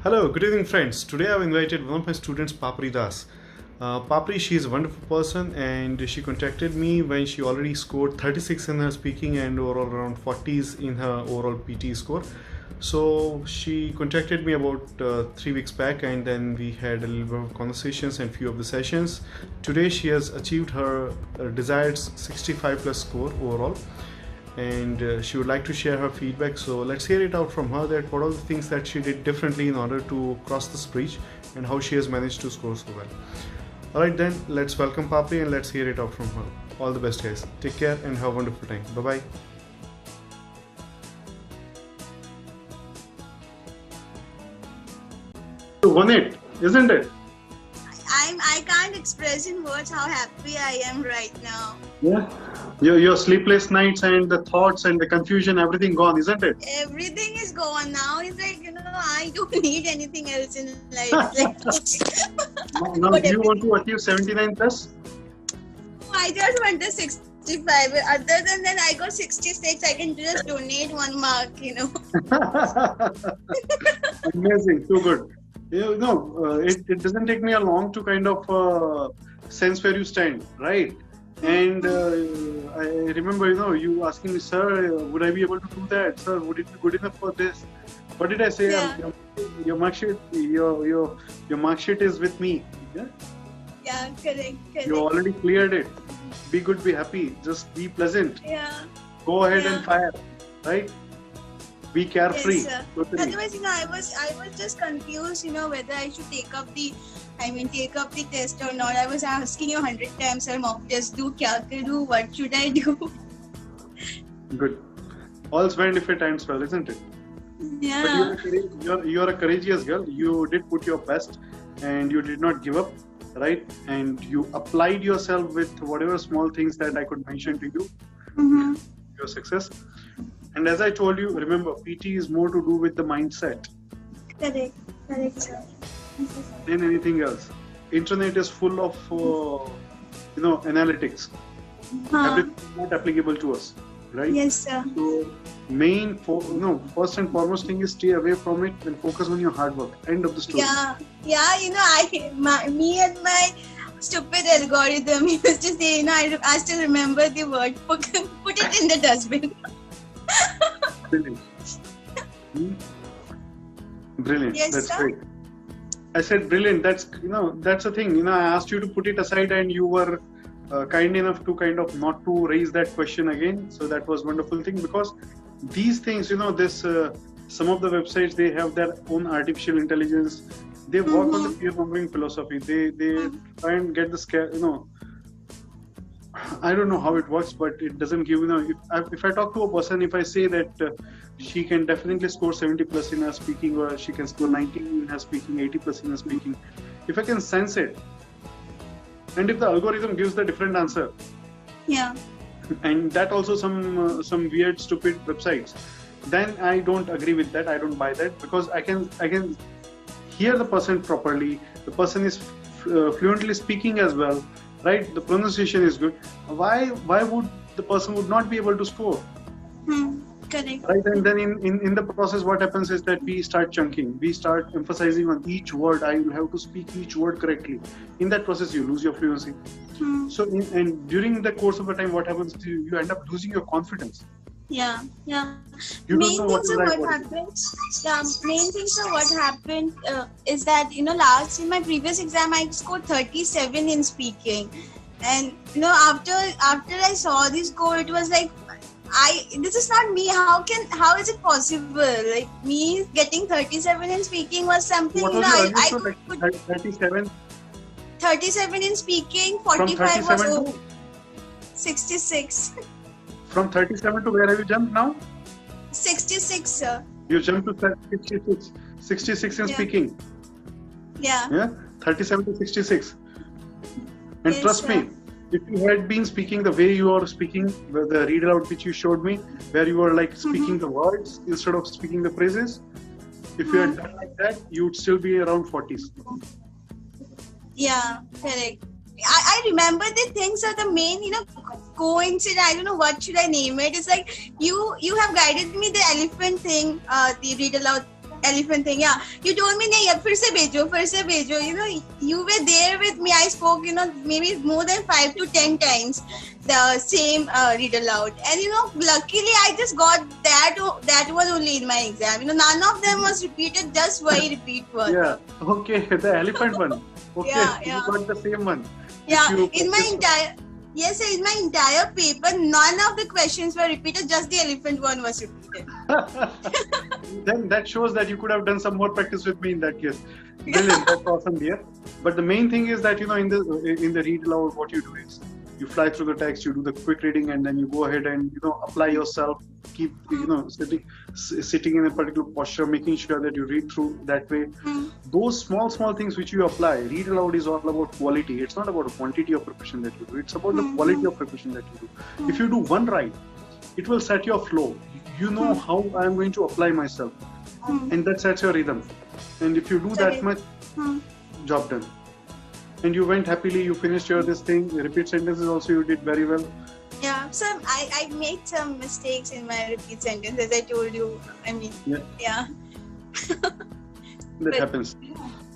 Hello, good evening, friends. Today I've invited one of my students, Papri Das. Papri, she is a wonderful person and she contacted me when she already scored 36 in her speaking and overall around 40s in her overall PT score. So she contacted me about 3 weeks back and then we had a little bit of conversations and few of the sessions. Today she has achieved her desired 65 plus score overall and she would like to share her feedback, so let's hear it out from her that what are the things that she did differently in order to cross this bridge and how she has managed to score so well. Alright then, let's welcome Papri and let's hear it out from her. All the best guys, take care and have a wonderful time. Bye bye. You won it, isn't it? I can't express in words how happy I am right now. Yeah, your sleepless nights and the thoughts and the confusion, everything gone, isn't it? Everything is gone now. It's like, I don't need anything else in life. Now do you want to achieve 79 plus? I just want the 65. Other than that, I got 66. I can just donate 1 mark, Amazing, too good. It doesn't take me a long to kind of sense where you stand, right? And I remember, you asking me, sir, would I be able to do that? Sir, would it be good enough for this? What did I say? Yeah. Your mark sheet, your mark sheet is with me. Yeah. Yeah, correct. You already cleared it. Be good, be happy. Just be pleasant. Yeah. Go ahead and fire, right? Be carefree. Yes, sir. Totally. Otherwise, I was just confused, whether I should take up the test or not. I was asking you 100 times, sir, mock test do, kya karu, what should I do? Good. All's well if it ends well, isn't it? Yeah. But you're a courageous girl. You did put your best and you did not give up, right? And you applied yourself with whatever small things that I could mention to you. Mm-hmm. Your success. And as I told you, remember, PT is more to do with the mindset Correct, sir. than anything else. Internet is full of, analytics. Everything is not applicable to us, right? Yes, sir. So, first and foremost thing is stay away from it and focus on your hard work. End of the story. Yeah. Me and my stupid algorithm used to say, I still remember the word, put it in the dustbin. Brilliant. Brilliant. Yes, That's sir. great. I said brilliant. That's the thing. I asked you to put it aside and you were kind enough to kind of not to raise that question again. So that was wonderful thing, because these things, this some of the websites, they have their own artificial intelligence. They work on the fear-mongering philosophy. They try and get the scare. I don't know how it works, but it doesn't give, if I talk to a person, if I say that she can definitely score 70 plus in her speaking, or she can score 90 in her speaking, 80 plus in her speaking, if I can sense it, and if the algorithm gives the different answer, Yeah. and that also some weird, stupid websites, then I don't agree with that. I don't buy that, because I can hear the person properly. The person is fluently speaking as well. Right, the pronunciation is good. Why would the person would not be able to score? Correct. Right, and then in the process, what happens is that we start chunking. We start emphasizing on each word. I will have to speak each word correctly. In that process, you lose your fluency. So, and during the course of the time, what happens is you end up losing your confidence. Yeah. You don't know what Main things are what happened is that, last in my previous exam, I scored 37 in speaking. And, after I saw this score, it was like, this is not me. How is it possible? Like, me getting 37 in speaking was something, What was I could could 37? 37 in speaking, 45 was From 37 to 66. From 37 to where have you jumped now? 66, sir. You jumped to 66 in speaking. Yeah. 37 to 66. And Yes, trust me, sir. if you had been speaking the way you are speaking, the read aloud which you showed me, where you were like speaking the words instead of speaking the phrases, if you had done like that, you would still be around 40s. Yeah, correct. I remember the things are the main, coincidence. I don't know what should I name it. It's like you have guided me the elephant thing, the read aloud elephant thing. Yeah, you told me nahi, फिर से भेजो. You know, you were there with me. I spoke, you know, maybe more than 5 to 10 times the same read aloud, and you know, luckily I just got that one only in my exam. You know, none of them was repeated. Just why repeat one. Yeah. Okay. The elephant one. Okay. Yeah. You got the same one. Yeah. In my entire Yes, sir, in my entire paper, none of the questions were repeated, just the elephant one was repeated. Then that shows that you could have done some more practice with me in that case. Brilliant, that's awesome, dear. But the main thing is that, you know, in the read aloud, what you do is you fly through the text, you do the quick reading, and then you go ahead and, you know, apply yourself. Keep, you know, sitting in a particular posture, making sure that you read through that way. Those small things which you apply. Read aloud is all about quality. It's not about quantity of preparation that you do. It's about the quality of preparation that you do. If you do one right, it will set your flow. You know how I am going to apply myself, and that sets your rhythm. And if you do that much, job done. And you went happily. You finished your this thing. Repeat sentences also you did very well. Yeah, so I made some mistakes in my repeat sentence, as I told you. I mean, yeah. That happens.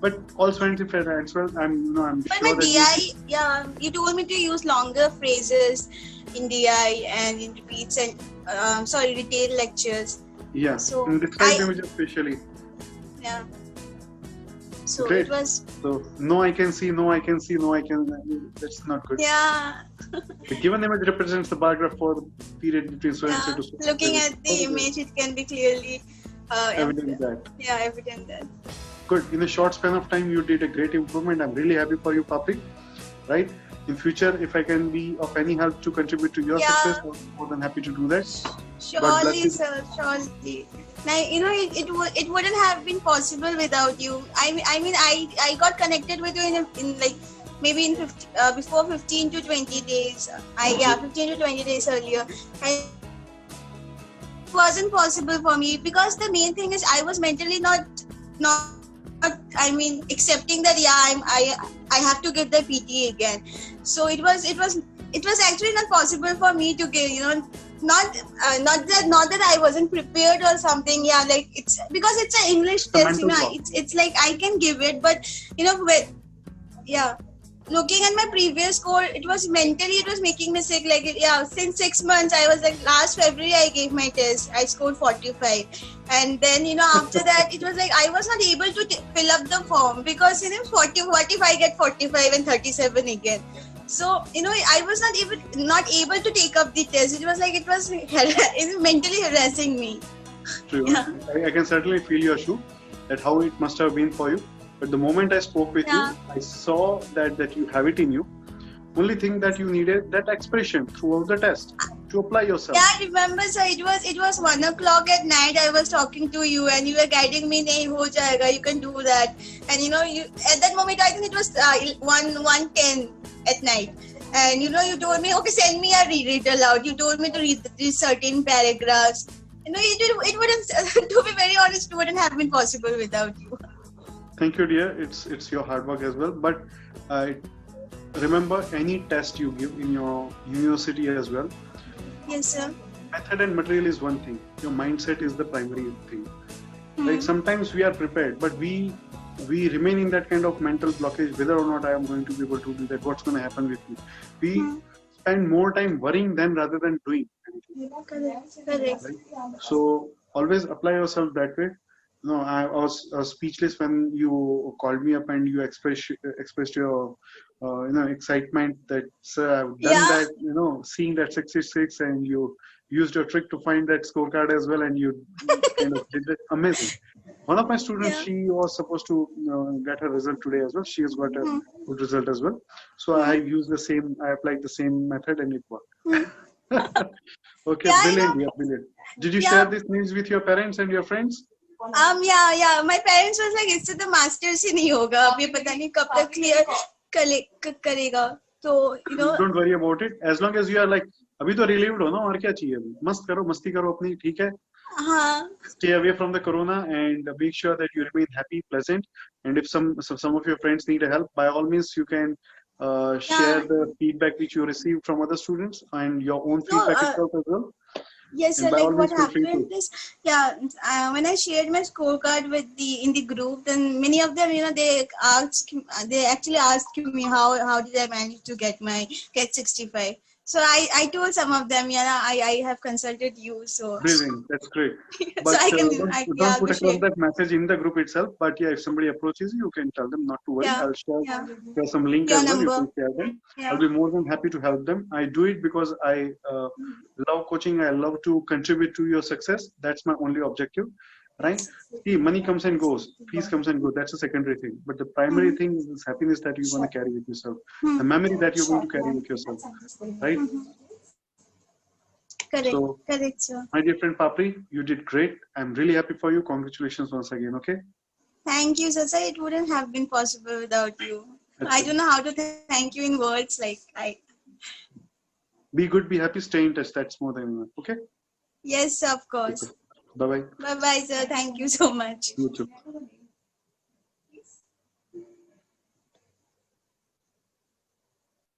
But also went as well. I'm but sure my that DI, you told me to use longer phrases in DI and in repeats and retail lectures. Yeah. So and describe them especially. Yeah. So Great. It was. So no, I can see. No, I can see. No, I can. That's not good. Yeah. The given image represents the bar graph for the period between so and so to so. Looking at the image, it can be clearly evident that. Yeah, evident that. Good. In a short span of time, you did a great improvement. I'm really happy for you, Papri. Right? In future, if I can be of any help to contribute to your success, I'm more than happy to do that. Surely, sir. Surely. Now, you know, it wouldn't have been possible without you. I mean, I got connected with you in like maybe in before 15 to 20 days. 15 to 20 days earlier. And it wasn't possible for me because the main thing is I was mentally not accepting that I have to give the PT again. So it was actually not possible for me to give, you know, not that I wasn't prepared or something. Yeah, like it's because it's an English test, you know. It's like I can give it, but you know, looking at my previous score, it was making me sick. Like, since 6 months, I was like, last February, I gave my test. I scored 45. And then, you know, after that, it was like, I was not able to fill up the form because, you know, 40, what if I get 45 and 37 again? So, you know, I was not able to take up the test. It was like, it was mentally harassing me. True. Yeah. I can certainly feel your shoe, that how it must have been for you. But the moment I spoke with you, I saw that you have it in you. Only thing that you needed, that expression throughout the test to apply yourself. Yeah, I remember, sir. It was 1 o'clock at night. I was talking to you, and you were guiding me. Nahi ho jayega. You can do that. And you know, at that moment, I think it was 1:10 at night. And you know, you told me, okay, send me a read aloud. You told me to read certain paragraphs. You know, it wouldn't. To be very honest, it wouldn't have been possible without you. Thank you, dear. It's your hard work as well. But remember, any test you give in your university as well. Yes, sir. Method and material is one thing. Your mindset is the primary thing. Like sometimes we are prepared, but we remain in that kind of mental blockage. Whether or not I am going to be able to do that, what's going to happen with me? We spend more time worrying rather than doing anything. Correct. Right? So always apply yourself that way. No, I was speechless when you called me up and you expressed your excitement that, sir, I've done that, you know, seeing that 66, and you used your trick to find that scorecard as well, and you kind of did it. Amazing. One of my students, she was supposed to get her result today as well. She has got a good result as well. So I applied the same method and it worked. Okay, brilliant. Did you share this news with your parents and your friends? My parents was like, इससे तो masters ही नहीं होगा, अभी पता नहीं कब तक clear करेगा. So you know. Don't worry about it. As long as you are like, अभी तो relieved हो ना, और क्या चाहिए? मस्त करो, मस्ती करो अपनी, ठीक है? Stay away from the corona and make sure that you remain happy, pleasant. And if some of your friends need help, by all means you can share the feedback which you received from other students and your own feedback itself as well. Yes, And sir. by all Like what means, feel free happened to. is, yeah, when I shared my scorecard with in the group, then many of them, they actually asked me how did I manage to get my Cat 65. So I told some of them, yeah, I have consulted you, so Brilliant. That's great. so But I can don't yeah put across appreciate. that message in the group itself. But yeah, if somebody approaches you, you can tell them not to worry. Yeah, I'll yeah. share some link Your as well. You number. can share them. I'll Yeah. be more than happy to help them. I do it because I love coaching. I love to contribute to your success. That's my only objective, right? See, money comes and goes, fees comes and goes. That's a secondary thing. But the primary Mm-hmm. thing is happiness that you're going to carry with yourself, the Hmm. memory that you're going to carry with yourself, right? Correct. So, Correct, sir. my dear friend Papri, you did great. I'm really happy for you. Congratulations once again. Okay. Thank you, sir. Sir, it wouldn't have been possible without you. I Okay. don't know how to thank you in words. Like Be good, be happy, stay in touch. That's more than enough. Okay. yes, sir, of course. Bye bye. Bye bye, sir. Thank you so much. You too.